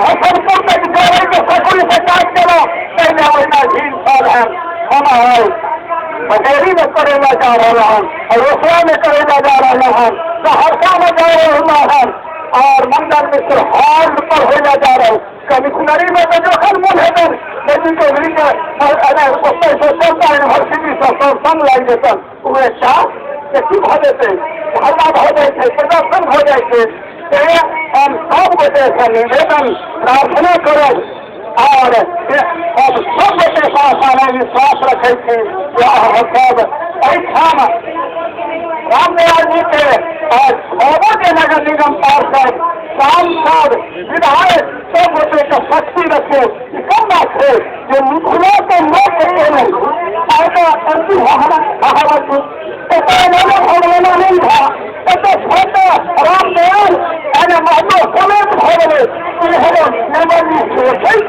हसनपुर तक जाए तो सकुल से काट चलो पहले महीना झील साल है हम बहेरी में करेला जा रहा हूँ, रोसड़ा में करेला जा रहा हूँ, सहरसा में जा रहा हूँ और मंडल मिश्र हॉल पर हो जा रहा हूँ। कमिश्नरी में तो जो खल मूल है लेकिन तो चलता यूनिवर्सिटी से संग लाई देते उन्हें चाह की भ जाते हल्ला भ जाए प्रदर्शन हो जाए हम सब गोटे से निवेदन प्रार्थना करब और हम सब गोटे साथ विश्वास रखे थे सब एठाम रामदयाल जी के और छो के नगर निगम पार्षद सांसद विधायक सब गोटे का शक्ति रखे कम बात है जो मिथिला के लोग नहीं था छोटा रामदयाल महत्व समेत हो गए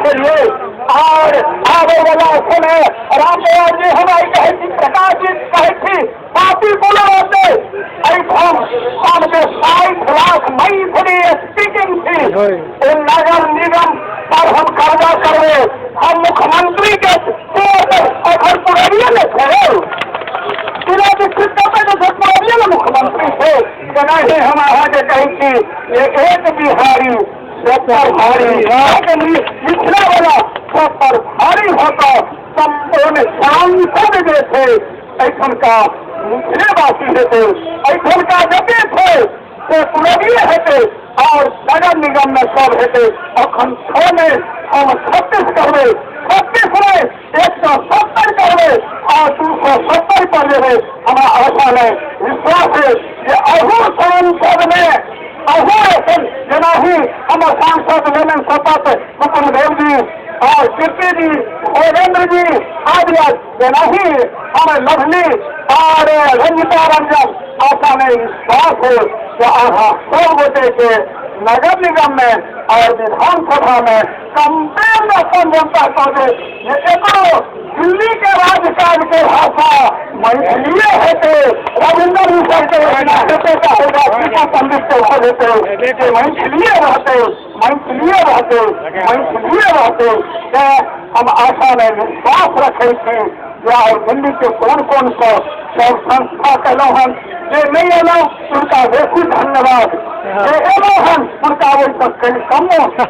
करिए और आगे वाला समय रामदयाल जी हमारी कहे प्रकाश जी कहे थी पार्टी बोले होते हम 60 लाख मई थी स्पीकिंग थी इन नगर निगम पर हम कर्जा करवे हम मुख्यमंत्री के अगर पुरानिया में थे जिला डिस्ट्रिक्ट में मुख्यमंत्री थे नहीं हमारा जो कही थी ये एक बिहारी पर भारी मिथिला वाला सब पर भारी होता संपूर्ण सांसद जो थे ऐठन का मिथिलेवासी हेते ऐठन का जते थे से पुरानिये हेते और नगर निगम में सब हेते अखन 6 में हम 36 करवे 36 में 170 करवे और 270 कर लेवे हमारा आशा है विश्वास है कि अहू सांसद में जना ही हमारे सांसद लेलन सतत मुकुंद देव जी और कीर्ति जी ओरेंद्र जी आदि जना ही हमें लवली और रंजिता रंजन आशा में विश्वास है कि आधा 100 गोटे के नगर निगम में और विधानसभा में कंपेन अपन जनता कर दिल्ली के राज्यकाल के भाषा मैथिली हेते रविंद्र मिश्र के हेते का होगा टीका पंडित के हो देते मैथिली रहते हम आशा में विश्वास रखे थे और दिल्ली के कौन कौन को सब संस्था कहलो हम जे नहीं एलो उनका बेसी धन्यवाद जे एलो हम उनका वही तक कहीं कमो जे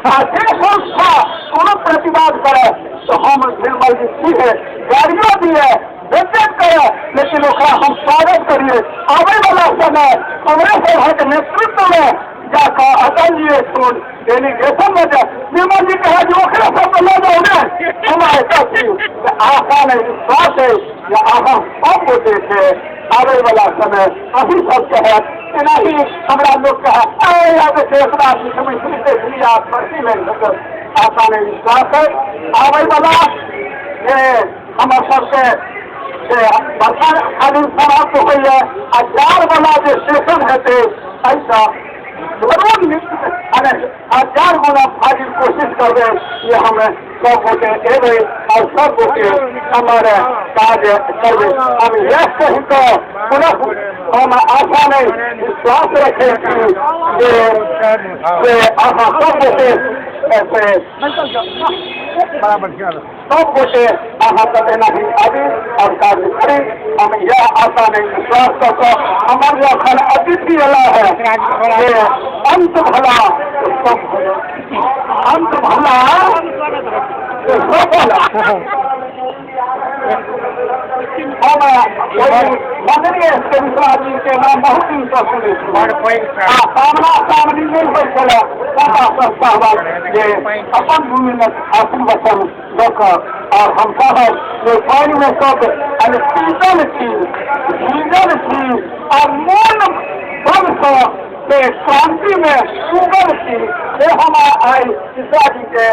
संस्था कोनो प्रतिवाद करे तो हम निर्मल जी सीधे गाड़ियों दिए बेचत करे लेकिन ओकरा हम स्वागत करिए आवे वाला समय कांग्रेस सभा के नेतृत्व में जाकर अटल जी स्कूल डेलीगेशन में जाए निर्मल जी कहा जो ओकरा सब ले जाओ ने हमारे साथी आशा नहीं विश्वास है या हम सब को देखे आवे वाला समय अभी सब कहे नहीं हमारा लोग कहा आप भर्ती में आशा नहीं विश्वास है आवे वाला हमारे सबसे खाली समाप्त हो गई है 1000 वाला जो स्टेशन है ऐसा जरूर 1000 वाला फाजिल कोशिश कर रहे ये हमें सब गोटे एवे और सब गोटे हमारे कार्य कर हम यह कहीं तो पुनः हम आशा में विश्वास रखे सब गोटे ऐसे सब गोटे कहते नहीं आदि और कार्य करें हम यह आशा नहीं विश्वास करते हमारे अखन अतिथि वाला है अंत भला अंत भला मंदिर जी के नाम बहुत दिन तक सामना सामनी नहीं हो चला अपन भूमि में आसन वचन लोकर और हम सब जो पानी में सब सीजन थी और मूल बल से क्रांति में शुगर थी ये हमारा आई सीता जी के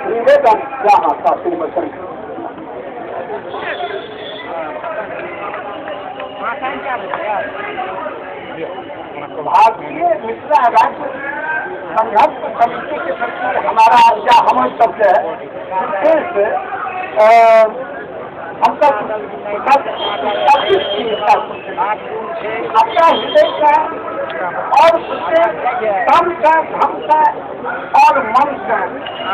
निवेदन यहाँ था वचन भारतीय मिथिला राज्य संघर्ष समिति के प्रति हमारा या हम सबसे विशेष हम तक अपना हृदय का और प्रत्येक तन से, धन से और मन से